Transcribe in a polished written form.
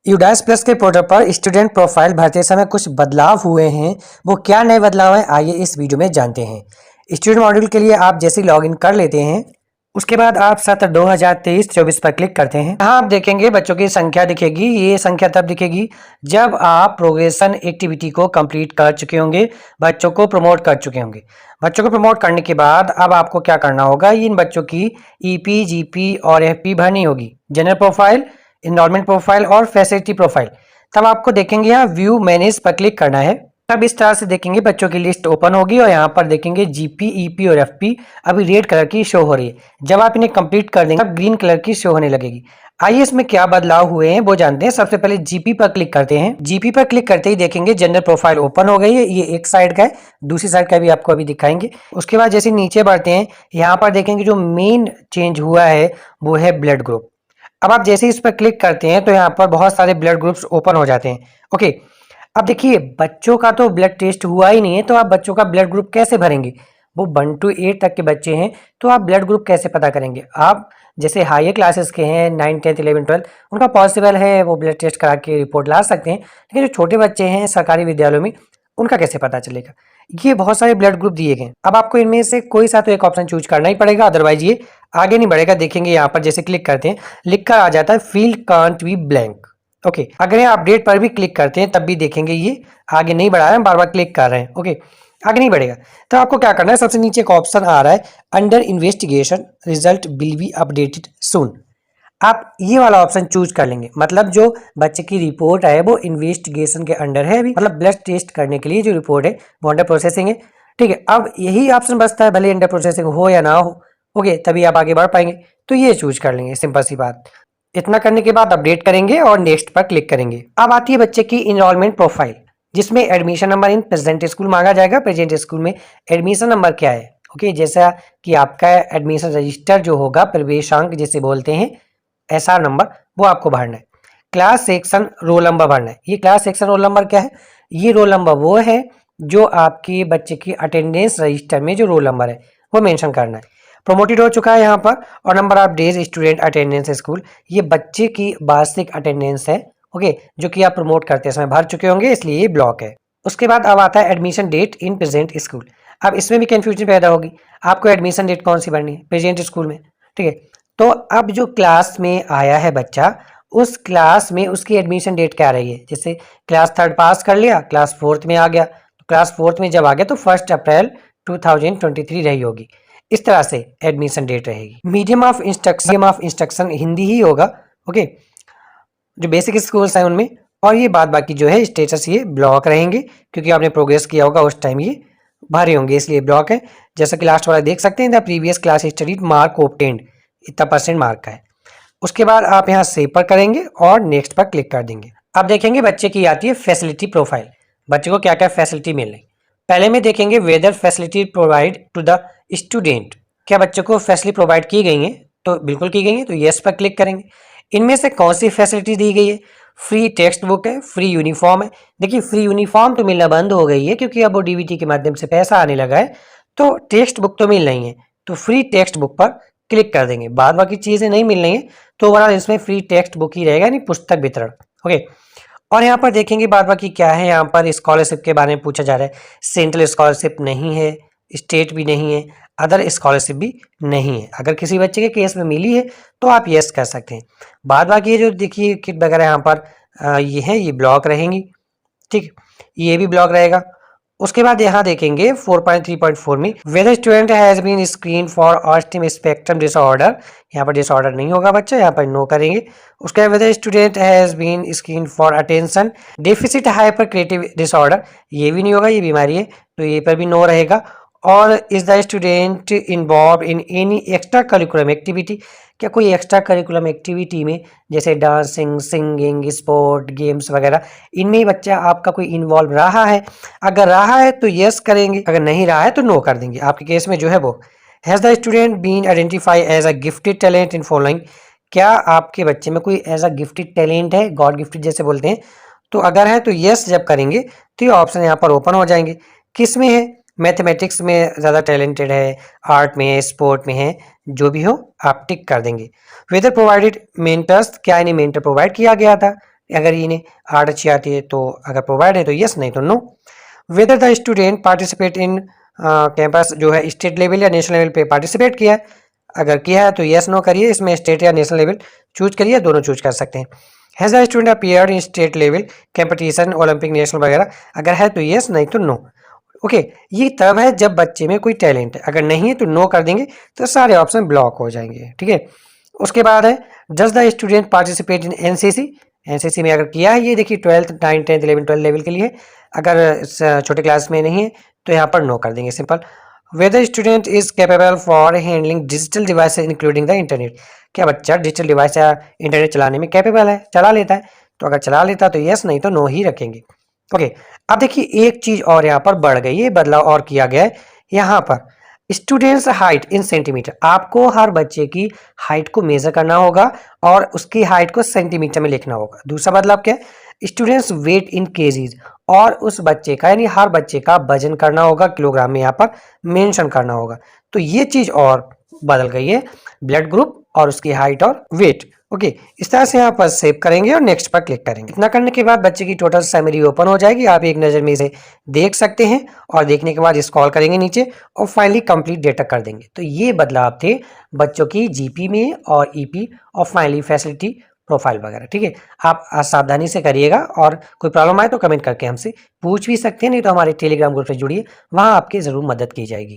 UDISE plus के portal पर student profile भरते समय कुछ बदलाव हुए हैं। वो क्या नए बदलाव हैं, आइए इस वीडियो में जानते हैं। स्टूडेंट मॉड्यूल के लिए आप जैसे लॉगिन कर लेते हैं, उसके बाद आप सत्र 2023-24 पर क्लिक करते हैं। यहाँ आप देखेंगे बच्चों की संख्या दिखेगी। ये संख्या तब दिखेगी जब आप प्रोग्रेशन एक्टिविटी को कंप्लीट कर चुके होंगे, बच्चों को प्रमोट कर चुके होंगे। बच्चों को प्रमोट करने के बाद अब आपको क्या करना होगा, इन बच्चों की ईपी, जीपी और एफपी भरनी होगी। जनरल प्रोफाइल, इनरोलमेंट प्रोफाइल और फैसिलिटी प्रोफाइल। तब आपको देखेंगे यहाँ व्यू मैनेज पर क्लिक करना है। तब इस तरह से देखेंगे बच्चों की लिस्ट ओपन होगी और यहाँ पर देखेंगे जीपी, ईपी और एफपी अभी रेड कलर की शो हो रही है। जब आप इन्हें कंप्लीट कर देंगे तब ग्रीन कलर की शो होने लगेगी। आइए इसमें क्या बदलाव हुए हैं वो जानते हैं। सबसे पहले जीपी पर क्लिक करते हैं। जीपी पर क्लिक करते ही देखेंगे जनरल प्रोफाइल ओपन हो गई है। ये एक साइड का है, दूसरी साइड का भी आपको अभी दिखाएंगे। उसके बाद जैसे नीचे बढ़ते हैं, यहाँ पर देखेंगे जो मेन चेंज हुआ है वो है ब्लड ग्रुप। अब आप जैसे इस पर क्लिक करते हैं तो यहाँ पर बहुत सारे ब्लड ग्रुप्स ओपन हो जाते हैं। ओके, अब देखिए बच्चों का तो ब्लड टेस्ट हुआ ही नहीं है, तो आप बच्चों का ब्लड ग्रुप कैसे भरेंगे। वो 1 to 8 तक के बच्चे हैं, तो आप ब्लड ग्रुप कैसे पता करेंगे। आप जैसे हायर क्लासेस के हैं 9, 10, 11, 12, उनका पॉसिबल है वो ब्लड टेस्ट करा के रिपोर्ट ला सकते हैं, लेकिन जो छोटे बच्चे हैं सरकारी विद्यालयों में, उनका कैसे पता चलेगा। ये बहुत सारे ब्लड ग्रुप दिए गए। अब आपको इनमें से कोई सा तो एक ऑप्शन चूज करना ही पड़ेगा, अदरवाइज ये आगे नहीं बढ़ेगा। देखेंगे यहाँ पर जैसे क्लिक करते हैं, लिख कर आ जाता है field can't be blank. Okay, अगर यहाँ अपडेट पर भी क्लिक करते हैं तब भी देखेंगे ये आगे नहीं बढ़ा रहे हैं, बार बार क्लिक कर रहे हैं। ओके, आगे नहीं बढ़ेगा। तो आपको क्या करना है, सबसे नीचे एक ऑप्शन आ रहा है under investigation, result will be updated soon. आप ये वाला ऑप्शन चूज कर लेंगे। मतलब जो बच्चे की रिपोर्ट है वो इन्वेस्टिगेशन के अंडर है अभी, मतलब ब्लड टेस्ट करने के लिए जो रिपोर्ट है वो अंडर प्रोसेसिंग है। ठीक है, अब यही ऑप्शन बचता है, भले अंडर प्रोसेसिंग हो या ना हो। ओके, तभी आप आगे बढ़ पाएंगे, तो ये चूज कर लेंगे, सिंपल सी बात। इतना करने के बाद अपडेट करेंगे और नेक्स्ट पर क्लिक करेंगे। अब आती है बच्चे की इनरोलमेंट प्रोफाइल, जिसमें admission number in present school मांगा जाएगा। प्रेजेंट स्कूल में एडमिशन नंबर क्या है। ओके, जैसा कि आपका एडमिशन रजिस्टर जो होगा, प्रवेशांक जिसे बोलते हैं, एसआर नंबर, वो आपको भरना है। क्लास सेक्शन रोल नंबर भरना है। ये क्लास सेक्शन रोल नंबर क्या है, ये रोल नंबर वो है जो आपके बच्चे की अटेंडेंस रजिस्टर में जो रोल नंबर है वो मेंशन करना है। प्रोमोटेड हो चुका है यहाँ पर। और number of days student attendance school, ये बच्चे की वार्षिक अटेंडेंस है। ओके, जो कि आप प्रमोट करते समय भर चुके होंगे, इसलिए ये ब्लॉक है। उसके बाद अब आता है admission date in present school. अब इसमें भी कंफ्यूजन पैदा होगी, आपको एडमिशन डेट कौन सी भरनी है, प्रेजेंट स्कूल में। ठीक है, तो अब जो क्लास में आया है बच्चा, उस क्लास में उसकी एडमिशन डेट क्या रही है। जैसे क्लास 3rd पास कर लिया, क्लास 4th में आ गया, तो क्लास 4th में जब आ गया तो 1 अप्रैल 2023 रही होगी। इस तरह से एडमिशन डेट रहेगी। मीडियम ऑफ इंस्ट्रक्शन हिंदी ही होगा। ओके, जो बेसिक स्कूल्स हैं उनमें। और ये बाद बाकी जो है स्टेटस ये ब्लॉक रहेंगे, क्योंकि आपने प्रोग्रेस किया होगा उस टाइम ये भरे होंगे, इसलिए ब्लॉक है। जैसा कि लास्ट वाला देख सकते हैं, the previous class studied mark obtained, इतना % मार्क का है। उसके बाद आप यहाँ सेव पर करेंगे और नेक्स्ट पर क्लिक कर देंगे। अब देखेंगे बच्चे की आती है फैसिलिटी प्रोफाइल, बच्चे को क्या क्या फैसिलिटी मिल रही। पहले में देखेंगे whether facility provide to the student, क्या बच्चों को फैसिलिटी प्रोवाइड की गई है, तो बिल्कुल की गई है, तो येस पर क्लिक करेंगे। इनमें से कौन सी फैसिलिटी दी गई है, फ्री टेक्स्ट बुक है, फ्री यूनिफॉर्म है। देखिए फ्री यूनिफॉर्म तो मिलना बंद हो गई है, क्योंकि अब वो डीबीटी के माध्यम से पैसा आने लगा है, तो टेक्स्ट बुक तो मिल रही है, तो फ्री टेक्स्ट बुक पर क्लिक कर देंगे। बाद बाकी चीज़ें नहीं मिल रही हैं, तो ओवरऑल इसमें फ्री टेक्स्ट बुक ही रहेगा, यानी पुस्तक वितरण। ओके, और यहाँ पर देखेंगे बाद बाकी क्या है। यहाँ पर स्कॉलरशिप के बारे में पूछा जा रहा है। सेंट्रल स्कॉलरशिप नहीं है, स्टेट भी नहीं है, अदर स्कॉलरशिप भी नहीं है। अगर किसी बच्चे के केस में मिली है तो आप येस कर सकते हैं। बाद बाकी ये जो देखिए किट वगैरह यहाँ पर ये है, ये ब्लॉक रहेंगी। ठीक, ये भी ब्लॉक रहेगा। उसके बाद यहाँ देखेंगे 4.3.4 में whether student has been screen for autism spectrum disorder, यहाँ पर डिसऑर्डर नहीं होगा बच्चा, यहाँ पर नो करेंगे। उसके बाद whether student has been screen for attention deficit hyper creative disorder, ये भी नहीं होगा, ये बीमारी है, तो ये पर भी नो रहेगा। और is the student involve in any extra curriculum activity, क्या कोई एक्स्ट्रा करिकुलम एक्टिविटी में जैसे डांसिंग, सिंगिंग, स्पोर्ट, गेम्स वगैरह, इनमें ही बच्चा आपका कोई इन्वॉल्व रहा है। अगर रहा है तो यस करेंगे, अगर नहीं रहा है तो नो कर देंगे। आपके केस में जो है वो has the student been identify as a gifted talent in following, क्या आपके बच्चे में कोई एज अ गिफ्टेड टैलेंट है, गॉड गिफ्टेड जैसे बोलते हैं, तो अगर है तो यस जब करेंगे तो ये ऑप्शन यहाँ पर ओपन हो जाएंगे। किस में है, मैथमेटिक्स में ज़्यादा टैलेंटेड है, आर्ट में है, स्पोर्ट में है, जो भी हो आप टिक कर देंगे। वेदर प्रोवाइडेड मेंटर्स, क्या इन्हें मेंटर प्रोवाइड किया गया था, अगर इन्हें आर्ट अच्छी आती है तो, अगर प्रोवाइड है तो यस, नहीं तो no. Whether the student participate in campus जो है स्टेट लेवल या नेशनल लेवल पे पार्टिसिपेट किया है, अगर किया है तो यस नो करिए, इसमें स्टेट या नेशनल लेवल चूज करिए, दोनों चूज कर सकते हैं। Has the student appeared in state level competition, Olympic, national वगैरह, अगर है तो यस, नहीं तो नो। ओके, ये तब है जब बच्चे में कोई टैलेंट है, अगर नहीं है तो नो कर देंगे, तो सारे ऑप्शन ब्लॉक हो जाएंगे, ठीक है। उसके बाद है does the student participate in NCC, NCC में अगर किया है, ये देखिए 12th 9th 10th 11th 12 level के लिए, अगर छोटे क्लास में नहीं है तो यहाँ पर नो कर देंगे, simple. Whether student is capable for handling digital device including the internet, क्या बच्चा डिजिटल डिवाइस या इंटरनेट चलाने में कैपेबल है, चला लेता है, तो अगर चला लेता तो यस, नहीं तो नो ही रखेंगे। ओके, अब देखिए एक चीज और यहाँ पर बढ़ गई है, बदलाव और किया गया है यहाँ पर। स्टूडेंट्स हाइट इन सेंटीमीटर, आपको हर बच्चे की हाइट को मेजर करना होगा और उसकी हाइट को सेंटीमीटर में लिखना होगा। दूसरा बदलाव क्या है, स्टूडेंट्स वेट इन केजीज, और उस बच्चे का यानी हर बच्चे का वजन करना होगा किलोग्राम में, यहाँ पर मेंशन करना होगा। तो ये चीज और बदल गई है, ब्लड ग्रुप और उसकी हाइट और वेट। ओके, इस तरह से यहाँ पर सेव करेंगे और नेक्स्ट पर क्लिक करेंगे। इतना करने के बाद बच्चे की टोटल समरी ओपन हो जाएगी, आप एक नज़र में इसे देख सकते हैं, और देखने के बाद स्क्रॉल करेंगे नीचे और फाइनली कंप्लीट डेटा कर देंगे। तो ये बदलाव थे बच्चों की जीपी में और ईपी और फाइनली फैसिलिटी प्रोफाइल वगैरह, ठीक है। आप सावधानी से करिएगा, और कोई प्रॉब्लम आए तो कमेंट करके हमसे पूछ भी सकते हैं, नहीं तो हमारे टेलीग्राम ग्रुप से जुड़िए, वहाँ आपकी ज़रूर मदद की जाएगी।